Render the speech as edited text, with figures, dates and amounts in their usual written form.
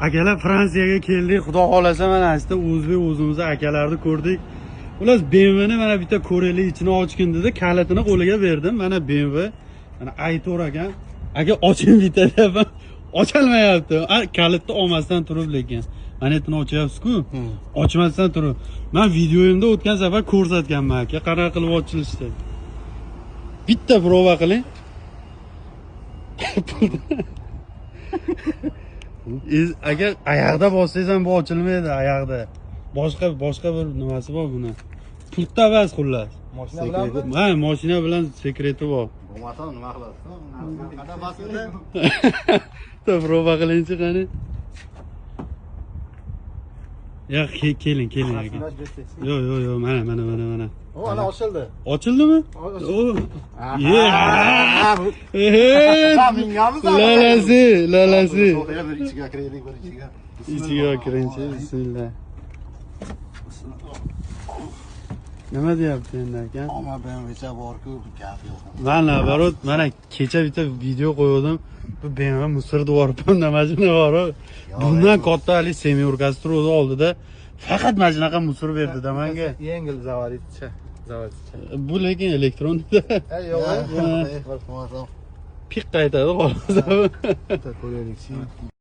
Akalar Fransiyaga keldik. Xudo xolasa mana asta o'zbek o'zimizni akalarni ko'rdik. Ular BMWni mana bitta ko'raylik, ichini ochgin dedi. Kalitini qo'liga berdim. Mana BMW. Mana Aytor ekan. Aka oching bitta deyapman. Ocholmayapti. Kalitni olmasdan turib lekin. Manetini ochyapsiz-ku. Ochmasdan turib. Men videoyimda o'tgan safar ko'rsatganman aka. Qanaqa qilib ochilishdi. Bitta prova qiling. Agar oyoqda bossangiz ham bu ochilmaydi oyoqda. Boshqa bir nimasi bor buni. Pultda emas xullas. Mashina bilanmi? Ha, mashina bilan sekreti bor. Bo'lmasa nima qilasiz? Qanday bosdi? Prova qilingchi qani. Ya keling aka. Yo'q, mana. O, ana ochildi. Ochildimi? Lalasi. Bir ichiga kiraylik, bir ichiga. İçiga kiringchi, bismillah. Nima deyapti endi aka? Ammo BMWcha bor-ku, gap yo'q. Mana barot, mana kecha bitta video qo'ydim. Bu BMW Misr dvorida mashina bor. Bundan katta hali semyorkasi turdi oldida. Faqat mana shunaqa musor berdi-da menga. Yengil zavoditcha. Bu lekin elektron. Yo'q, Piq qaytadi xolos. ko'raylik.